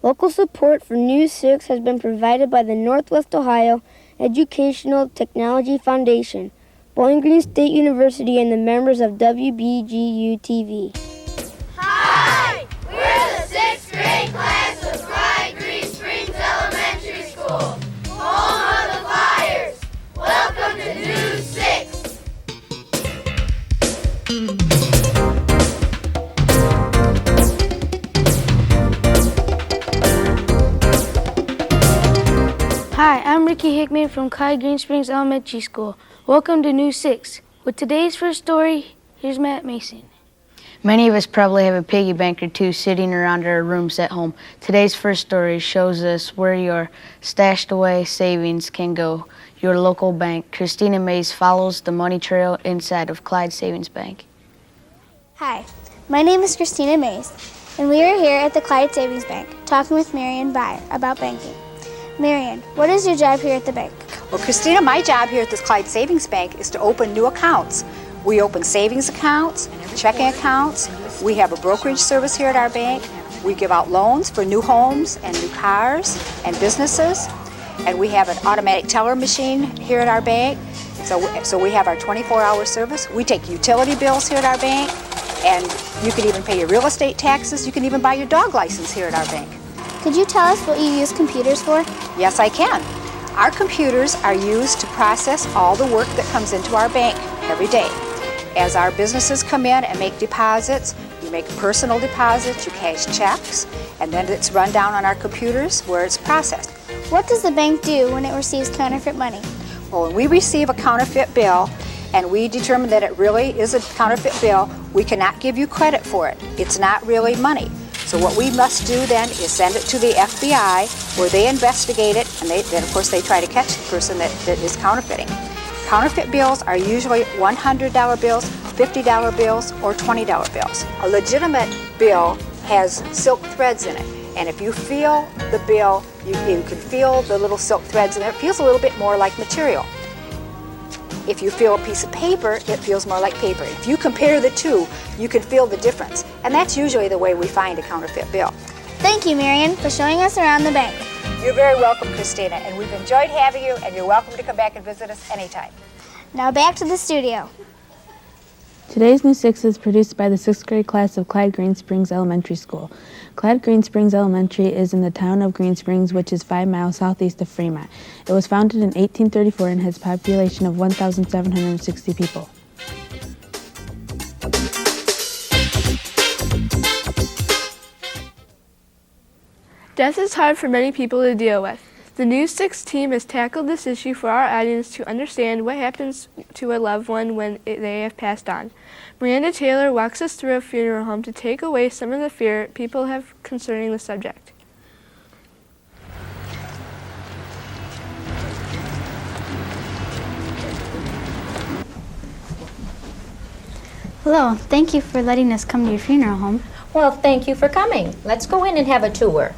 Local support for News 6 has been provided by the Northwest Ohio Educational Technology Foundation, Bowling Green State University, and the members of WBGU-TV. Hi! We're the 6th grade class of Clyde Green Springs Elementary School, home of the Flyers. Welcome to News 6. Hi, I'm Ricky Hickman from Clyde Green Springs Elementary School. Welcome to News 6. With today's first story, here's Matt Mason. Many of us probably have a piggy bank or two sitting around our rooms at home. Today's first story shows us where your stashed away savings can go. Your local bank. Christina Mays follows the money trail inside of Clyde Savings Bank. Hi, my name is Christina Mays, and we are here at the Clyde Savings Bank talking with Marion Byer about banking. Marion, what is your job here at the bank? Well, Christina, my job here at the Clyde Savings Bank is to open new accounts. We open savings accounts, checking accounts. We have a brokerage service here at our bank. We give out loans for new homes and new cars and businesses. And we have an automatic teller machine here at our bank. So we have our 24-hour service. We take utility bills here at our bank. And you can even pay your real estate taxes. You can even buy your dog license here at our bank. Could you tell us what you use computers for? Yes, I can. Our computers are used to process all the work that comes into our bank every day. As our businesses come in and make deposits, you make personal deposits, you cash checks, and then it's run down on our computers where it's processed. What does the bank do when it receives counterfeit money? Well, when we receive a counterfeit bill and we determine that it really is a counterfeit bill, we cannot give you credit for it. It's not really money. So what we must do then is send it to the FBI where they investigate it, and then of course they try to catch the person that is counterfeiting. Counterfeit bills are usually $100 bills, $50 bills, or $20 bills. A legitimate bill has silk threads in it, and if you feel the bill, you can feel the little silk threads in it. It feels a little bit more like material. If you feel a piece of paper, it feels more like paper. If you compare the two, you can feel the difference. And that's usually the way we find a counterfeit bill. Thank you, Marion, for showing us around the bank. You're very welcome, Christina, and we've enjoyed having you, and you're welcome to come back and visit us anytime. Now back to the studio. Today's News 6 is produced by the 6th grade class of Clyde Green Springs Elementary School. Clyde Green Springs Elementary is in the town of Green Springs, which is 5 miles southeast of Fremont. It was founded in 1834 and has a population of 1,760 people. Death is hard for many people to deal with. The News 6 team has tackled this issue for our audience to understand what happens to a loved one when they have passed on. Miranda Taylor walks us through a funeral home to take away some of the fear people have concerning the subject. Hello, thank you for letting us come to your funeral home. Well, thank you for coming. Let's go in and have a tour.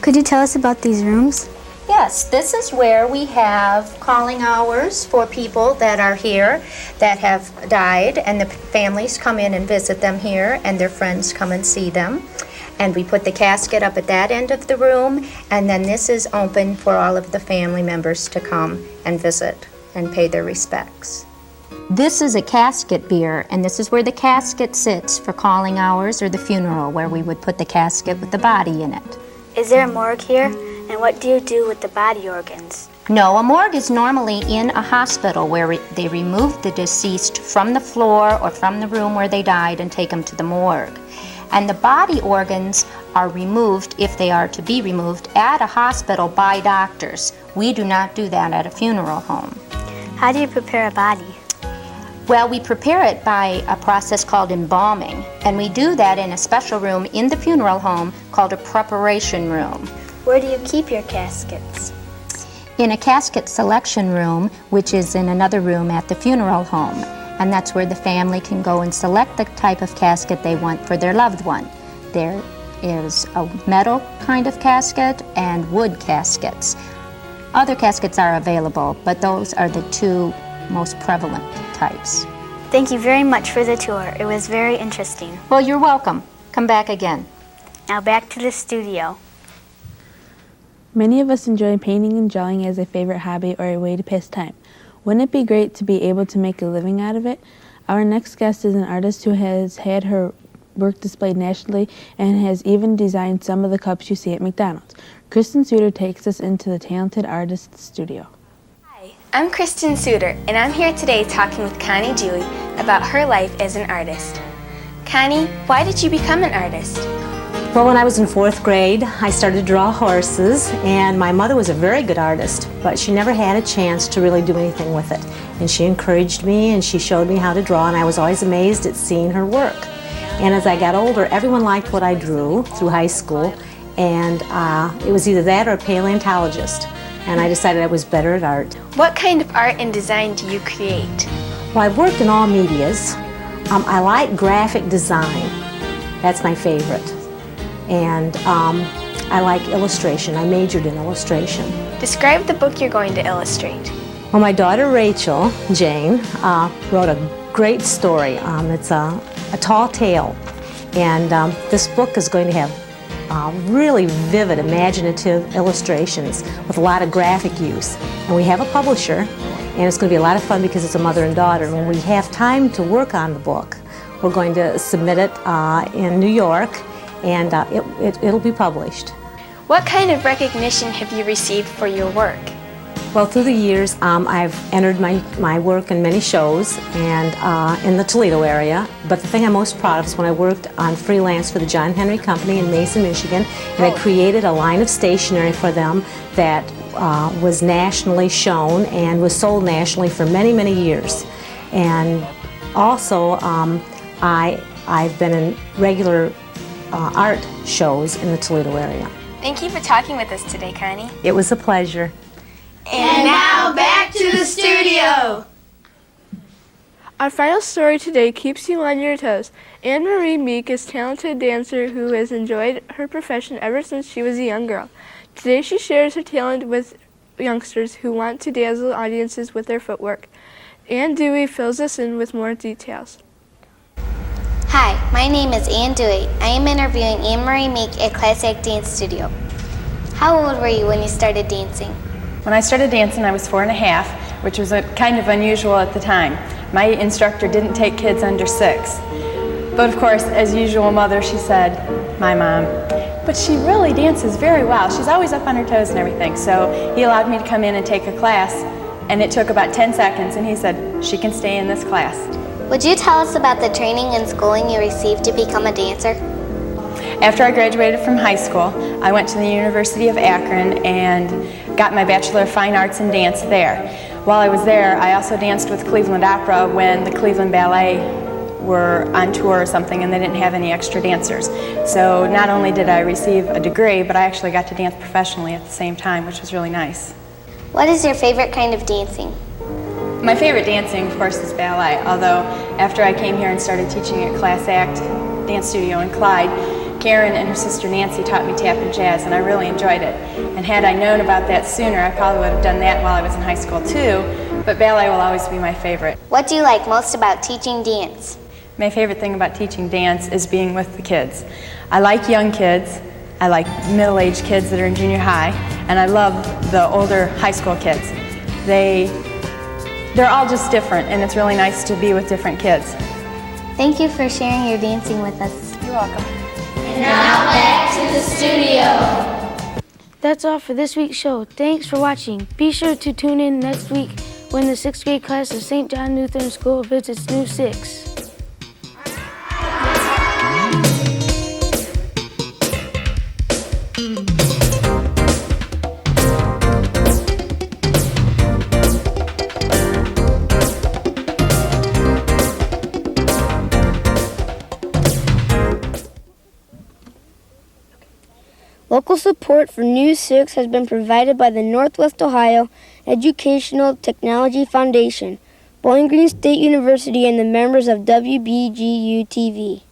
Could you tell us about these rooms? Yes, this is where we have calling hours for people that are here that have died, and the families come in and visit them here, and their friends come and see them. And we put the casket up at that end of the room, and then this is open for all of the family members to come and visit and pay their respects. This is a casket bier, and this is where the casket sits for calling hours or the funeral, where we would put the casket with the body in it. Is there a morgue here? And what do you do with the body organs? No, a morgue is normally in a hospital where they remove the deceased from the floor or from the room where they died and take them to the morgue. And the body organs are removed, if they are to be removed, at a hospital by doctors. We do not do that at a funeral home. How do you prepare a body? Well, we prepare it by a process called embalming, and we do that in a special room in the funeral home called a preparation room. Where do you keep your caskets? In a casket selection room, which is in another room at the funeral home, and that's where the family can go and select the type of casket they want for their loved one. There is a metal kind of casket and wood caskets. Other caskets are available, but those are the two most prevalent types. Thank you very much for the tour. It was very interesting. Well, you're welcome. Come back again. Now back to the studio. Many of us enjoy painting and drawing as a favorite hobby or a way to pass time. Wouldn't it be great to be able to make a living out of it? Our next guest is an artist who has had her work displayed nationally and has even designed some of the cups you see at McDonald's. Kristen Suter takes us into the talented artist's studio. Hi, I'm Kristen Suter, and I'm here today talking with Connie Dewey about her life as an artist. Connie, why did you become an artist? Well, when I was in 4th grade, I started to draw horses, and my mother was a very good artist, but she never had a chance to really do anything with it. And she encouraged me, and she showed me how to draw, and I was always amazed at seeing her work. And as I got older, everyone liked what I drew through high school, and it was either that or a paleontologist. And I decided I was better at art. What kind of art and design do you create? Well, I've worked in all medias. I like graphic design. That's my favorite. And I like illustration. I majored in illustration. Describe the book you're going to illustrate. Well, my daughter Rachel, Jane, wrote a great story. It's a tall tale. And this book is going to have really vivid, imaginative illustrations with a lot of graphic use. And we have a publisher, and it's going to be a lot of fun because it's a mother and daughter. And when we have time to work on the book, we're going to submit it in New York, and it'll be published. What kind of recognition have you received for your work? Well, through the years, I've entered my work in many shows and in the Toledo area. But the thing I'm most proud of is when I worked on freelance for the John Henry Company in Mason, Michigan, and I created a line of stationery for them that was nationally shown and was sold nationally for many, many years. And also, I've been in regular art shows in the Toledo area. Thank you for talking with us today, Connie. It was a pleasure. And now back to the studio. Our final story today keeps you on your toes. Anne-Marie Meek is a talented dancer who has enjoyed her profession ever since she was a young girl. Today she shares her talent with youngsters who want to dazzle audiences with their footwork. Anne Dewey fills us in with more details. Hi, my name is Anne Dewey. I am interviewing Anne-Marie Meek at Classic Dance Studio. How old were you when you started dancing? When I started dancing, I was 4 and a half, which was kind of unusual at the time. My instructor didn't take kids under 6. But of course, as usual mother, she said, my mom, but she really dances very well. She's always up on her toes and everything. So he allowed me to come in and take a class, and it took about 10 seconds, and he said, she can stay in this class. Would you tell us about the training and schooling you received to become a dancer? After I graduated from high school, I went to the University of Akron and got my Bachelor of Fine Arts in Dance there. While I was there, I also danced with Cleveland Opera when the Cleveland Ballet were on tour or something and they didn't have any extra dancers. So not only did I receive a degree, but I actually got to dance professionally at the same time, which was really nice. What is your favorite kind of dancing? My favorite dancing, of course, is ballet, although after I came here and started teaching at Class Act Dance Studio in Clyde, Karen and her sister Nancy taught me tap and jazz, and I really enjoyed it. And had I known about that sooner, I probably would have done that while I was in high school too, but ballet will always be my favorite. What do you like most about teaching dance? My favorite thing about teaching dance is being with the kids. I like young kids, I like middle-aged kids that are in junior high, and I love the older high school kids. They're all just different, and it's really nice to be with different kids. Thank you for sharing your dancing with us. You're welcome. And now back to the studio. That's all for this week's show. Thanks for watching. Be sure to tune in next week when the 6th grade class of St. John Lutheran School visits New 6. Local support for News 6 has been provided by the Northwest Ohio Educational Technology Foundation, Bowling Green State University, and the members of WBGU-TV.